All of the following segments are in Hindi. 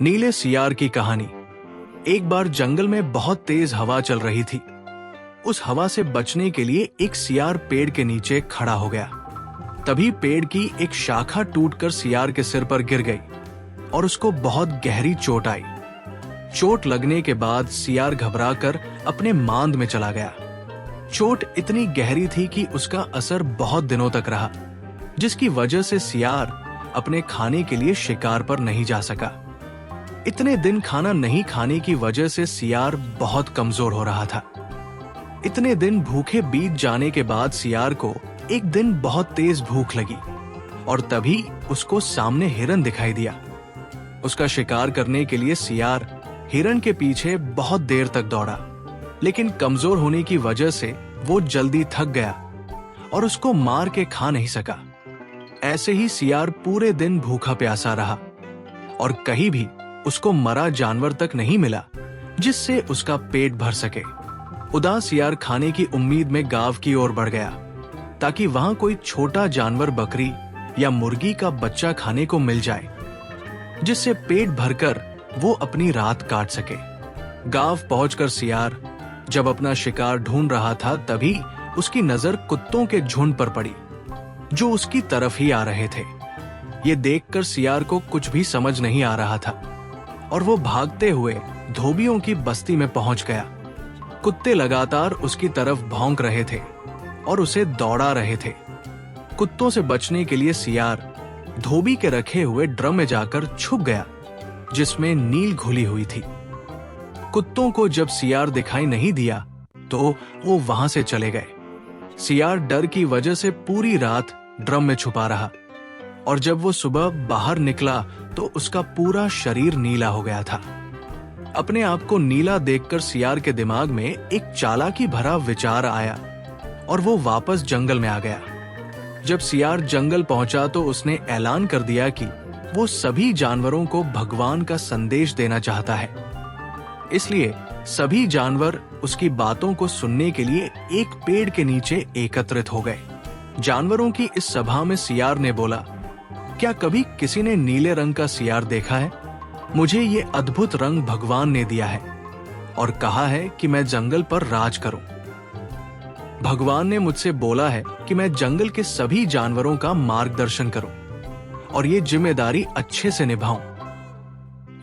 नीले सियार की कहानी। एक बार जंगल में बहुत तेज हवा चल रही थी। उस हवा से बचने के लिए एक सियार पेड़ के नीचे खड़ा हो गया। तभी पेड़ की एक शाखा टूटकर सियार के सिर पर गिर गई और उसको बहुत गहरी चोट आई। चोट लगने के बाद सियार घबराकर अपने मांद में चला गया। चोट इतनी गहरी थी कि उसका असर बहुत दिनों तक रहा, जिसकी वजह से सियार अपने खाने के लिए शिकार पर नहीं जा सका। इतने दिन खाना नहीं खाने की वजह से सियार बहुत कमजोर हो रहा था। इतने दिन भूखे बीत जाने के बाद सियार को एक दिन बहुत तेज भूख लगी और तभी उसको सामने हिरन दिखाई दिया। उसका शिकार करने के लिए सियार हिरन के पीछे बहुत देर तक दौड़ा, लेकिन कमजोर होने की वजह से वो जल्दी थक गया और उसको मार के खा नहीं सका। ऐसे ही सियार पूरे दिन भूखा प्यासा रहा और कहीं भी उसको मरा जानवर तक नहीं मिला जिससे उसका पेट भर सके। उदास सियार खाने की उम्मीद में गांव की ओर बढ़ गया ताकि वहां कोई छोटा जानवर, बकरी या मुर्गी का बच्चा खाने को मिल जाए, जिससे पेट भरकर वो अपनी रात काट सके। गांव पहुंचकर सियार जब अपना शिकार ढूंढ रहा था, तभी उसकी नजर कुत्तों के झुंड पर पड़ी जो उसकी तरफ ही आ रहे थे। ये देखकर सियार को कुछ भी समझ नहीं आ रहा था और वो भागते हुए धोबियों की बस्ती में पहुंच गया। कुत्ते लगातार उसकी तरफ भौंक रहे थे और उसे दौड़ा रहे थे। कुत्तों से बचने के लिए सियार धोबी के रखे हुए ड्रम में जाकर छुप गया जिसमें नील घुली हुई थी। कुत्तों को जब सियार दिखाई नहीं दिया तो वो वहां से चले गए। सियार डर की वजह से पूरी रात ड्रम में छुपा रहा और जब वो सुबह बाहर निकला तो उसका पूरा शरीर नीला हो गया था। अपने आप को नीला देखकर सियार के दिमाग में एक चालाकी भरा विचार आया और वो वापस जंगल में आ गया। जब सियार जंगल पहुंचा तो उसने ऐलान कर दिया कि वो सभी जानवरों को भगवान का संदेश देना चाहता है। इसलिए सभी जानवर उसकी बातों को सुनने के लिए एक पेड़ के नीचे एकत्रित हो गए। जानवरों की इस सभा में सियार ने बोला, क्या कभी किसी ने नीले रंग का सियार देखा है? मुझे ये अद्भुत रंग भगवान ने दिया है और कहा है कि मैं जंगल पर राज करूं। भगवान ने मुझसे बोला है कि मैं जंगल के सभी जानवरों का मार्गदर्शन करूं और ये जिम्मेदारी अच्छे से निभाऊं।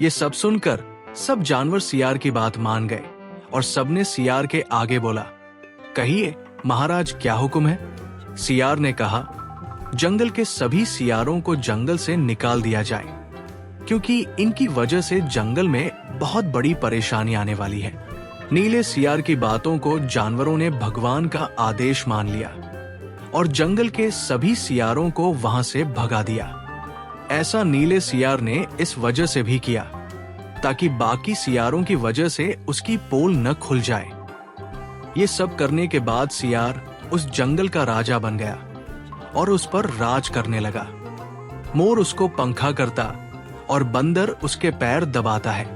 ये सब सुनकर सब जानवर सियार की बात मान गए और सबने सियार के आगे बोला, कहिए महाराज, क्या हुक्म है? सियार ने कहा, जंगल के सभी सियारों को जंगल से निकाल दिया जाए क्योंकि इनकी वजह से जंगल में बहुत बड़ी परेशानी आने वाली है। नीले सियार की बातों को जानवरों ने भगवान का आदेश मान लिया और जंगल के सभी सियारों को वहां से भगा दिया। ऐसा नीले सियार ने इस वजह से भी किया ताकि बाकी सियारों की वजह से उसकी पोल न खुल जाए। ये सब करने के बाद सियार उस जंगल का राजा बन गया और उस पर राज करने लगा। मोर उसको पंखा करता और बंदर उसके पैर दबाता है।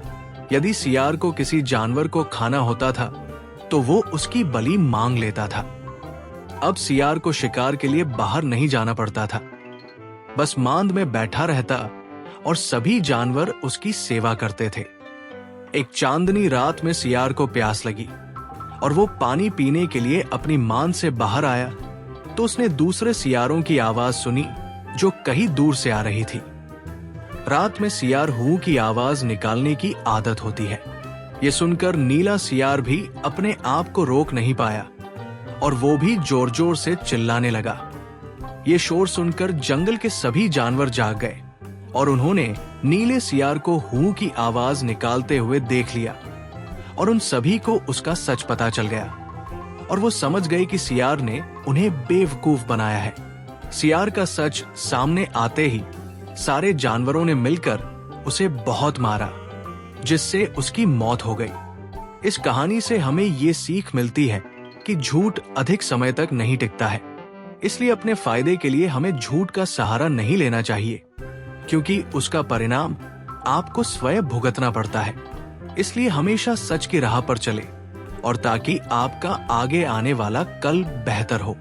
यदि सियार को किसी जानवर को खाना होता था तो वो उसकी बलि मांग लेता था। अब सियार को शिकार के लिए बाहर नहीं जाना पड़ता था, बस मांद में बैठा रहता और सभी जानवर उसकी सेवा करते थे। एक चांदनी रात में सियार को प्यास लगी और वो पानी पीने के लिए अपनी मांद से बाहर आया तो उसने दूसरे सियारों की आवाज सुनी जो कहीं दूर से आ रही थी। रात में सियार हू की आवाज निकालने की आदत होती है। ये सुनकर नीला सियार भी अपने आप को रोक नहीं पाया और वो भी जोर जोर से चिल्लाने लगा। ये शोर सुनकर जंगल के सभी जानवर जाग गए और उन्होंने नीले सियार को हू की आवाज निकालते हुए देख लिया और उन सभी को उसका सच पता चल गया और वो समझ गए कि सियार ने उन्हें बेवकूफ बनाया है। सियार का सच सामने आते ही सारे जानवरों ने मिलकर उसे बहुत मारा, जिससे उसकी मौत हो गई। इस कहानी से हमें ये सीख मिलती है कि झूठ अधिक समय तक नहीं टिकता है। इसलिए अपने फायदे के लिए हमें झूठ का सहारा नहीं लेना चाहिए क्योंकि उसका परिणाम आपको स्वयं भुगतना पड़ता है। इसलिए हमेशा सच की राह पर चले और ताकि आपका आगे आने वाला कल बेहतर हो।